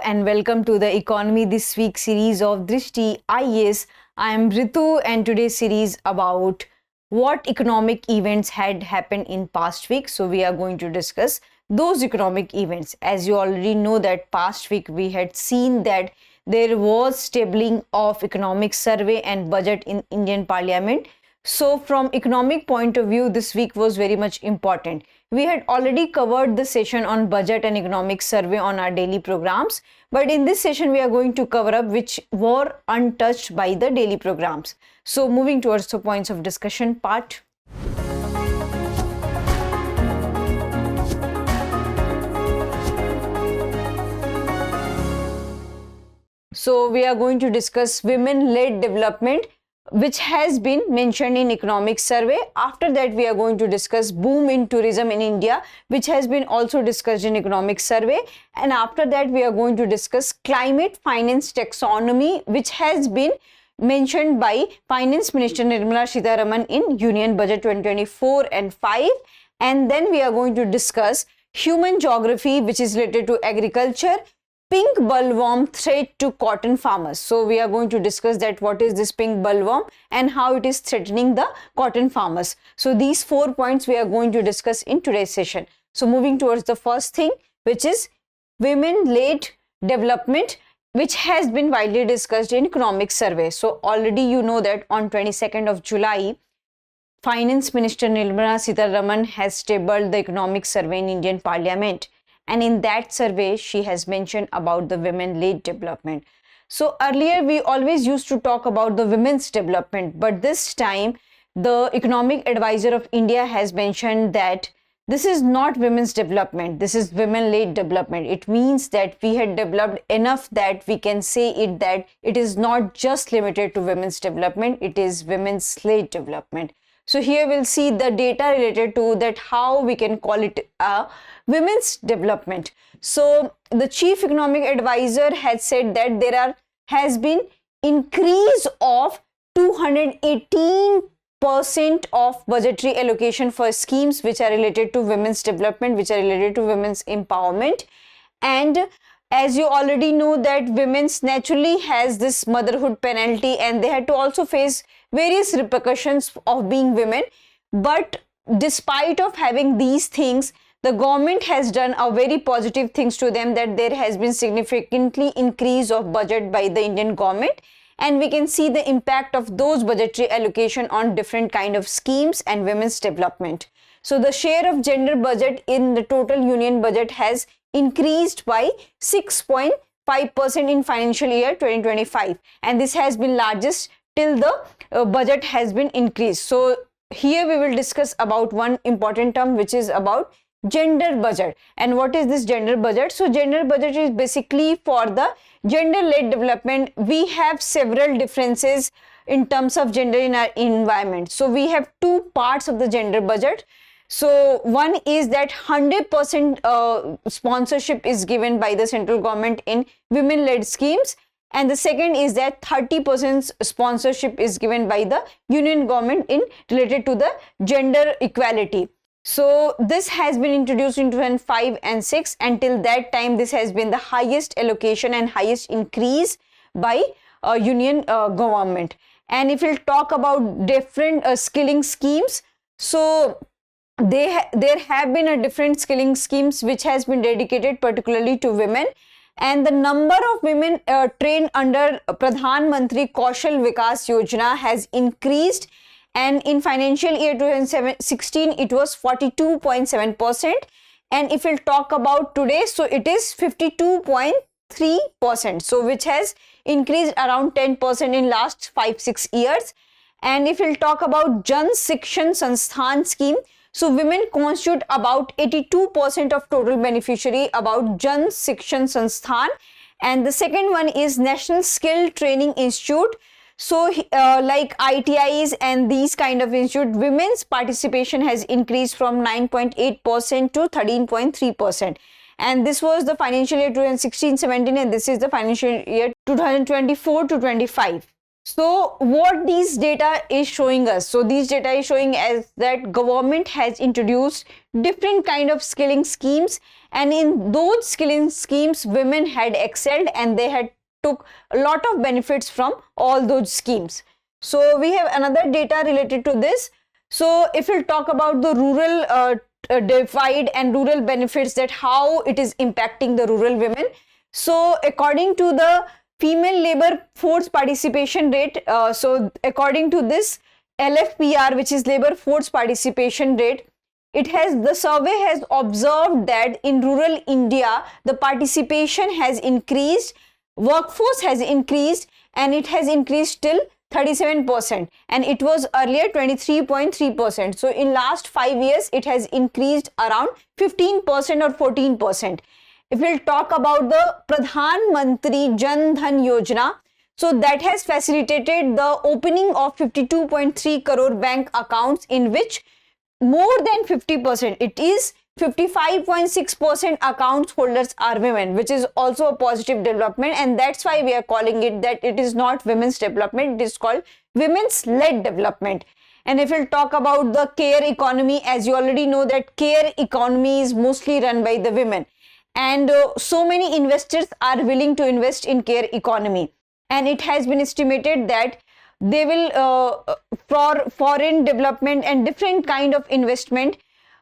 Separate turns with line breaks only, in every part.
and welcome to the Economy This Week series of Drishti IAS. I am Ritu and today's series about what economic events had happened in past week. So we are going to discuss those economic events. As you already know that past week we had seen that there was tabling of economic survey and budget in Indian Parliament. So from economic point of view, this week was very much important. We had already covered the session on budget and economic survey on our daily programs, but in this session we are going to cover up which were untouched by the daily programs. So moving towards the points of discussion part. So we are going to discuss women-led development, which has been mentioned in economic survey. After that we are going to discuss boom in tourism in India, which has been also discussed in economic survey. And after that we are going to discuss climate finance taxonomy, which has been mentioned by Finance Minister Nirmala Sitharaman in Union Budget 2024 and 5. And then we are going to discuss human geography, which is related to agriculture, pink bollworm threat to cotton farmers. So we are going to discuss that what is this pink bollworm and how it is threatening the cotton farmers. So these 4 points we are going to discuss in today's session. So moving towards the first thing, which is women-led development, which has been widely discussed in economic survey. So already you know that on 22nd of July, Finance Minister Nirmala Sitharaman has tabled the economic survey in Indian Parliament. And in that survey, she has mentioned about the women-led development. So earlier, we always used to talk about the women's development, but this time, the Economic Advisor of India has mentioned that this is not women's development, this is women-led development. It means that we had developed enough that we can say it that it is not just limited to women's development, it is women's-led development. So here we'll see the data related to that, how we can call it a women's development. So the Chief Economic Advisor had said that there has been increase of 218% of budgetary allocation for schemes which are related to women's development, which are related to women's empowerment. And as you already know that women's naturally has this motherhood penalty and they had to also face various repercussions of being women. But despite of having these things, the government has done a very positive things to them, that there has been significantly increase of budget by the Indian government. And we can see the impact of those budgetary allocation on different kind of schemes and women's development. So the share of gender budget in the total union budget has increased by 6.5% in financial year 2025. And this has been largest till the budget has been increased. So here we will discuss about one important term, which is about gender budget. And what is this gender budget? So gender budget is basically for the gender-led development. We have several differences in terms of gender in our environment. So we have two parts of the gender budget. So one is that 100% sponsorship is given by the central government in women-led schemes. And the second is that 30% sponsorship is given by the union government in related to the gender equality. So this has been introduced in 2005 and 6. Until that time, this has been the highest allocation and highest increase by union government. And if we'll talk about different skilling schemes, so there have been a different skilling schemes which has been dedicated particularly to women. And the number of women trained under Pradhan Mantri Kaushal Vikas Yojana has increased. And in financial year 2016, it was 42.7%. And if we'll talk about today, so it is 52.3%. So which has increased around 10% in last 5-6 years. And if we'll talk about Jan Shikshan Sansthan scheme, so women constitute about 82% of total beneficiary about Jan Shikshan Sansthan. And the second one is National Skill Training Institute. So like ITIs and these kind of institute, women's participation has increased from 9.8% to 13.3%. And this was the financial year 2016-17 and this is the financial year 2024 to 25. So what these data is showing us? So these data is showing us that government has introduced different kind of skilling schemes, and in those skilling schemes women had excelled and they had took a lot of benefits from all those schemes. So we have another data related to this. So if we'll talk about the rural divide and rural benefits, that how it is impacting the rural women. So according to the female labor force participation rate, so according to this LFPR, which is labor force participation rate, the survey has observed that in rural India the participation has increased, workforce has increased, and it has increased till 37%, and it was earlier 23.3%. So in last 5 years it has increased around 15% or 14%. If we'll talk about the Pradhan Mantri Jan Dhan Yojana, so that has facilitated the opening of 52.3 crore bank accounts, in which more than 50%, it is 55.6% accounts holders are women, which is also a positive development, and that's why we are calling it that it is not women's development, it is called women's led development. And if we'll talk about the care economy, as you already know that care economy is mostly run by the women, and so many investors are willing to invest in care economy, and it has been estimated that they will for foreign development and different kind of investment,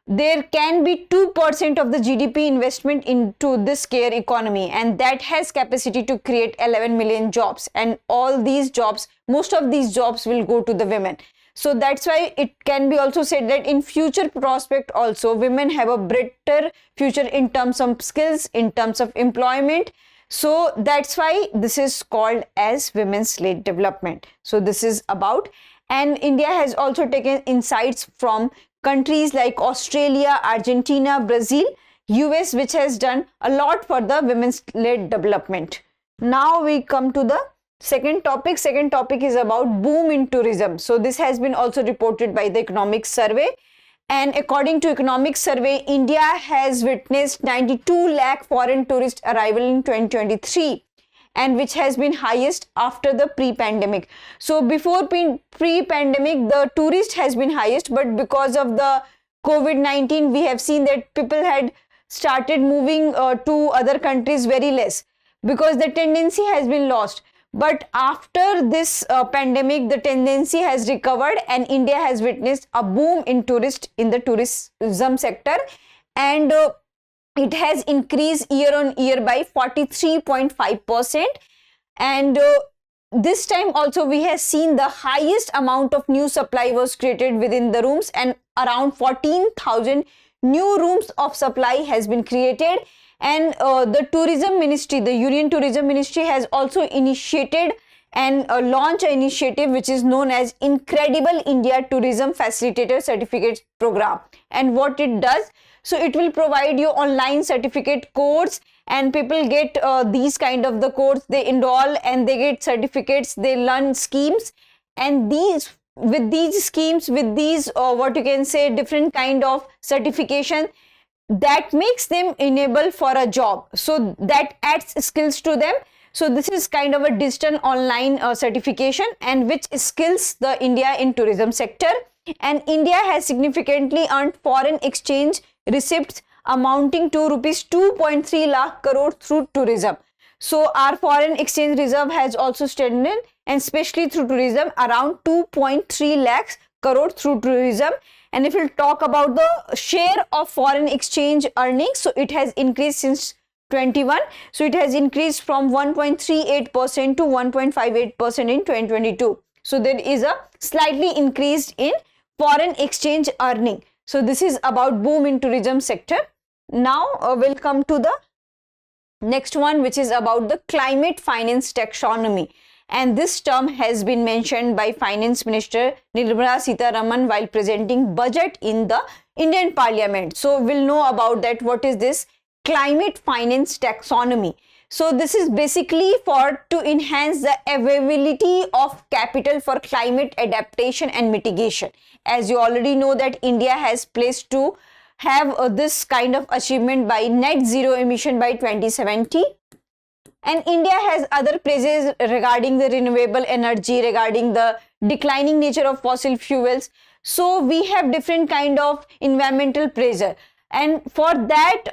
there can be 2% of the GDP investment into this care economy, and that has capacity to create 11 million jobs, and all these jobs, most of these jobs will go to the women. So that's why it can be also said that in future prospect also women have a brighter future in terms of skills, in terms of employment. So that's why this is called as women's led development. So this is about, and India has also taken insights from countries like Australia, Argentina, Brazil, US, which has done a lot for the women's led development. Now we come to the second topic. Second topic is about boom in tourism. So this has been also reported by the economic survey, and according to economic survey, India has witnessed 92 lakh foreign tourist arrival in 2023, and which has been highest after the pre-pandemic. So before pre-pandemic the tourist has been highest, but because of the COVID-19 we have seen that people had started moving to other countries very less, because the tendency has been lost. But after this pandemic, the tendency has recovered, and India has witnessed a boom in the tourism sector, and it has increased year on year by 43.5%. And this time also we have seen the highest amount of new supply was created within the rooms, and around 14,000 new rooms of supply has been created. And the tourism ministry, the Union Tourism Ministry, has also initiated and launched an initiative which is known as Incredible India Tourism Facilitator Certificate Program. And what it does, so it will provide you online certificate course, and people get these kind of the course, they enroll and they get certificates, they learn schemes, and with these schemes, with these what you can say different kind of certification, that makes them enable for a job, so that adds skills to them. So this is kind of a digital online certification, and which skills the India in tourism sector. And India has significantly earned foreign exchange receipts amounting to rupees 2.3 lakh crore through tourism. So our foreign exchange reserve has also strengthened, and especially through tourism, around 2.3 lakhs crore through tourism. And if we'll talk about the share of foreign exchange earnings, so it has increased since 21. So it has increased from 1.38% to 1.58% in 2022. So there is a slightly increase in foreign exchange earning. So this is about boom in tourism sector. Now we'll come to the next one, which is about the climate finance taxonomy. And this term has been mentioned by Finance Minister Nirmala Sitharaman while presenting budget in the Indian Parliament. So we'll know about that. What is this climate finance taxonomy? So this is basically to enhance the availability of capital for climate adaptation and mitigation. As you already know that India has pledged to have this kind of achievement by net zero emission by 2070. And India has other praises regarding the renewable energy, regarding the declining nature of fossil fuels. So we have different kind of environmental pressure. And for that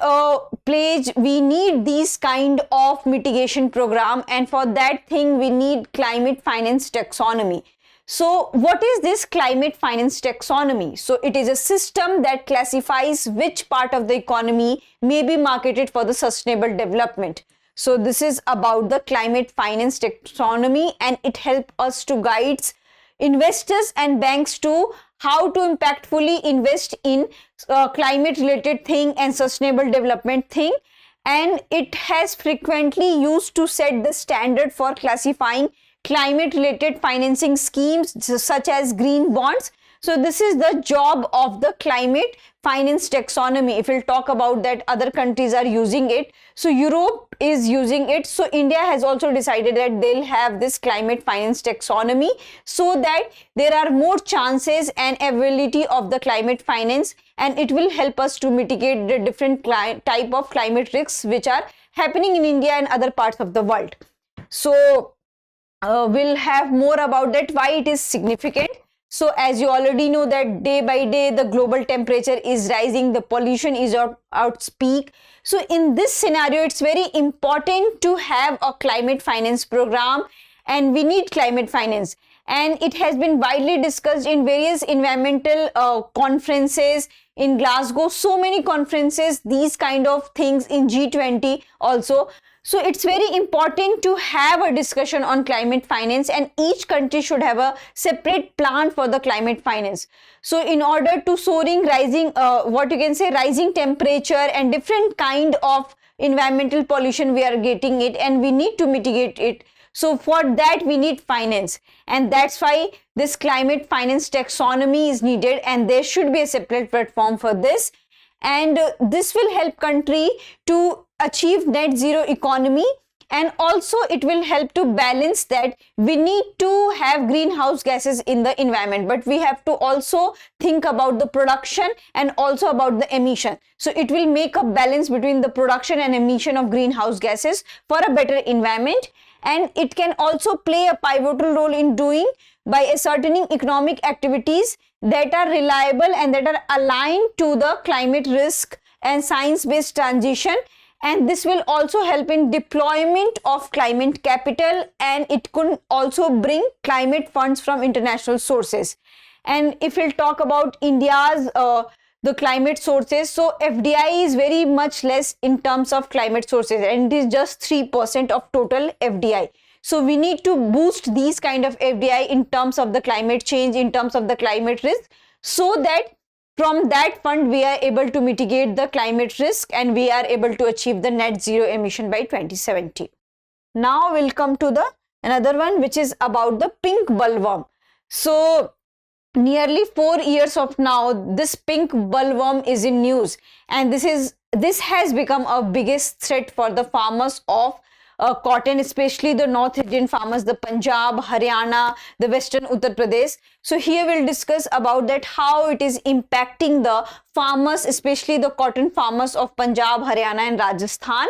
pledge, we need these kind of mitigation program. And for that thing, we need climate finance taxonomy. So what is this climate finance taxonomy? So it is a system that classifies which part of the economy may be marketed for the sustainable development. So this is about the climate finance taxonomy, and it helps us to guide investors and banks to how to impactfully invest in climate related thing and sustainable development thing. And it has frequently used to set the standard for classifying climate related financing schemes such as green bonds. So this is the job of the climate finance taxonomy. If we'll talk about that, other countries are using it. So Europe is using it. So India has also decided that they'll have this climate finance taxonomy, so that there are more chances and availability of the climate finance, and it will help us to mitigate the different type of climate risks which are happening in India and other parts of the world. So we'll have more about that, why it is significant. So as you already know that day by day the global temperature is rising, the pollution is at peak. So in this scenario, it's very important to have a climate finance program, and we need climate finance. And it has been widely discussed in various environmental conferences in Glasgow, so many conferences, these kind of things in G20 also. So it's very important to have a discussion on climate finance, and each country should have a separate plan for the climate finance. So in order to rising rising temperature and different kind of environmental pollution, we are getting it, and we need to mitigate it. So for that we need finance, and that's why this climate finance taxonomy is needed, and there should be a separate platform for this. And this will help country to achieve net zero economy, and also it will help to balance that we need to have greenhouse gases in the environment, but we have to also think about the production and also about the emission. So it will make a balance between the production and emission of greenhouse gases for a better environment. And it can also play a pivotal role in doing by ascertaining economic activities that are reliable and that are aligned to the climate risk and science-based transition. And this will also help in deployment of climate capital, and it could also bring climate funds from international sources. And if we'll talk about India's the climate sources, so FDI is very much less in terms of climate sources, and it is just 3% of total FDI. So we need to boost these kind of FDI in terms of the climate change, in terms of the climate risk, so that from that fund we are able to mitigate the climate risk and we are able to achieve the net zero emission by 2070. Now we'll come to the another one, which is about the pink bollworm. So nearly 4 years of now, this pink bollworm is in news, and this has become a biggest threat for the farmers of cotton, especially the North Indian farmers, the Punjab, Haryana, the Western Uttar Pradesh. So here we'll discuss about that, how it is impacting the farmers, especially the cotton farmers of Punjab, Haryana and Rajasthan.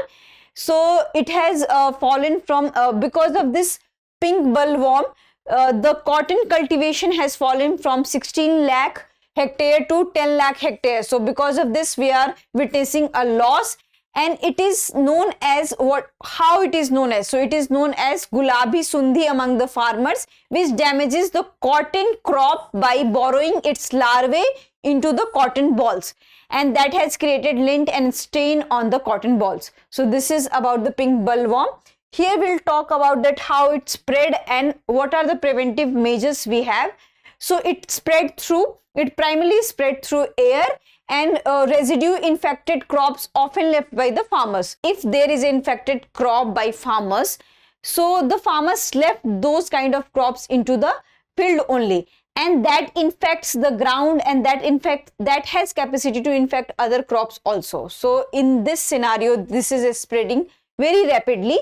So it has fallen from because of this pink bollworm, the cotton cultivation has fallen from 16 lakh hectare to 10 lakh hectare. So because of this we are witnessing a loss, and it is known as how it is known as. So it is known as Gulabi Sundhi among the farmers, which damages the cotton crop by burrowing its larvae into the cotton balls, and that has created lint and stain on the cotton balls. So this is about the pink bollworm. Here we'll talk about that, how it spread and what are the preventive measures we have. So it primarily spread through air and residue infected crops often left by the farmers. If there is an infected crop by farmers, so the farmers left those kind of crops into the field only, and that infects the ground, and that has capacity to infect other crops also. So in this scenario, this is spreading very rapidly,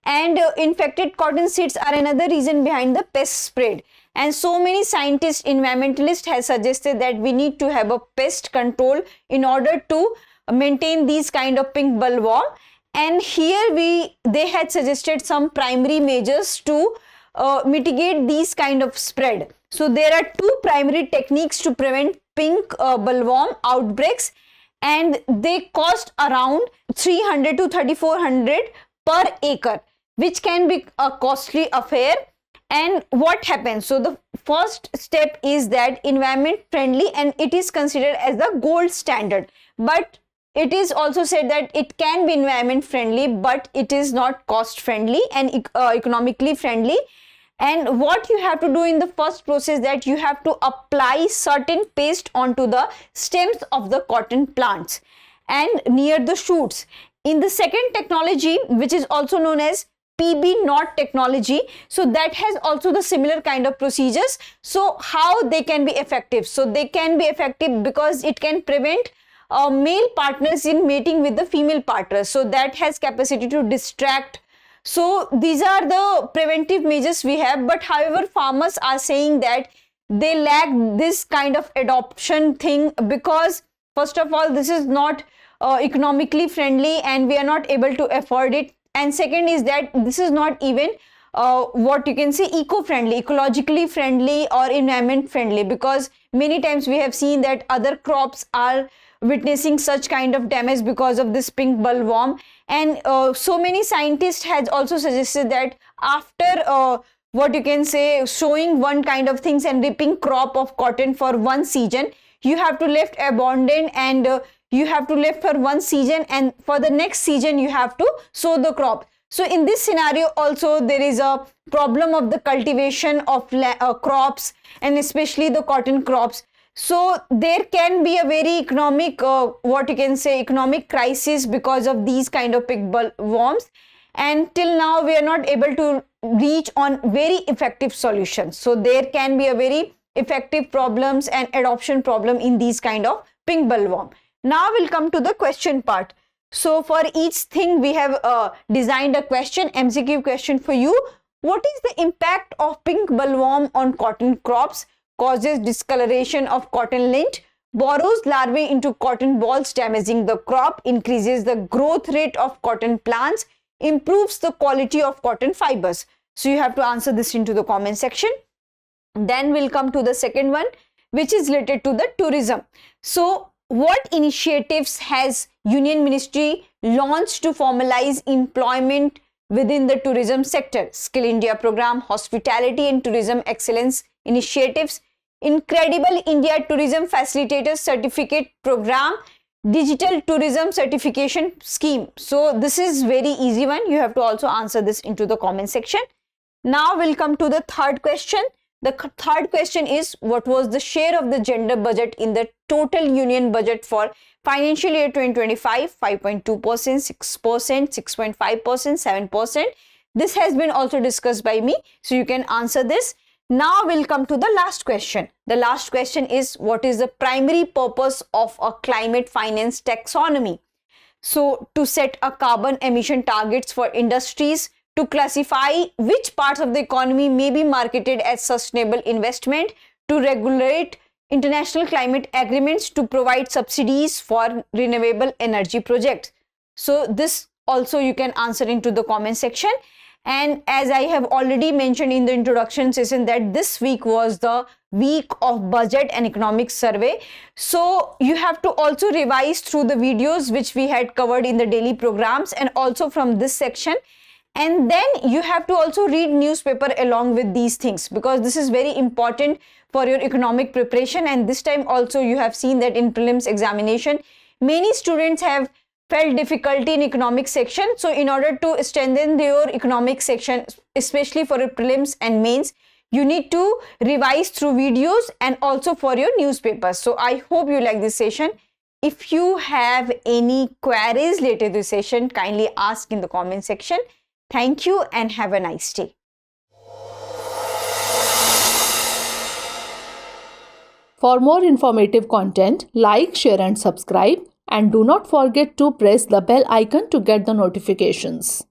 and infected cotton seeds are another reason behind the pest spread. And so many scientists, environmentalists have suggested that we need to have a pest control in order to maintain these kind of pink bollworm. And here they had suggested some primary measures to mitigate these kind of spread. So there are two primary techniques to prevent pink bollworm outbreaks, and they cost around 300 to 3400 per acre, which can be a costly affair. And what happens? So the first step is that environment friendly, and it is considered as the gold standard, but it is also said that it can be environment friendly, but it is not cost friendly and economically friendly. And what you have to do in the first process, that you have to apply certain paste onto the stems of the cotton plants and near the shoots. In the second technology, which is also known as PB knot technology, so that has also the similar kind of procedures. So how they can be effective? So they can be effective because it can prevent male partners in mating with the female partners, so that has capacity to distract. So these are the preventive measures we have, but however farmers are saying that they lack this kind of adoption thing, because first of all this is not economically friendly and we are not able to afford it, and second is that this is not even what you can say eco-friendly, ecologically friendly or environment friendly, because many times we have seen that other crops are witnessing such kind of damage because of this pink bollworm. And so many scientists has also suggested that after what you can say showing one kind of things and reaping crop of cotton for one season, you have to left abandoned, and you have to left for one season, and for the next season you have to sow the crop. So in this scenario also there is a problem of the cultivation of crops, and especially the cotton crops. So there can be a very economic what you can say economic crisis because of these kind of pink bollworms, and till now we are not able to reach on very effective solutions. So there can be a very effective problems and adoption problem in these kind of pink bollworm. Now we'll come to the question part. So for each thing we have designed a question, MCQ question for you. What is the impact of pink bollworm on cotton crops? Causes discoloration of cotton lint, burrows larvae into cotton balls damaging the crop, increases the growth rate of cotton plants, improves the quality of cotton fibers. So you have to answer this into the comment section. Then we'll come to the second one, which is related to the tourism. So what initiatives has Union Ministry launched to formalize employment within the tourism sector? Skill India program, hospitality and tourism excellence initiatives, Incredible India Tourism Facilitator Certificate Program, Digital Tourism Certification Scheme. So this is very easy one. You have to also answer this into the comment section. Now we'll come to the third question. The third question is, what was the share of the gender budget in the total union budget for financial year 2025? 5.2%, 6%, 6.5%, 7%. This has been also discussed by me, so you can answer this. Now we'll come to the last question. The last question is, what is the primary purpose of a climate finance taxonomy? So to set a carbon emission targets for industries, to classify which parts of the economy may be marketed as sustainable investment, to regulate international climate agreements, to provide subsidies for renewable energy projects. So this also you can answer into the comment section. And as I have already mentioned in the introduction session that this week was the week of budget and economic survey. So you have to also revise through the videos which we had covered in the daily programs and also from this section. And then you have to also read newspaper along with these things, because this is very important for your economic preparation. And this time also you have seen that in prelims examination, many students have felt difficulty in economic section. So in order to strengthen your economic section, especially for your prelims and mains, you need to revise through videos and also for your newspapers. So I hope you like this session. If you have any queries related to this session, kindly ask in the comment section. Thank you and have a nice day.
For more informative content, like, share and subscribe. And do not forget to press the bell icon to get the notifications.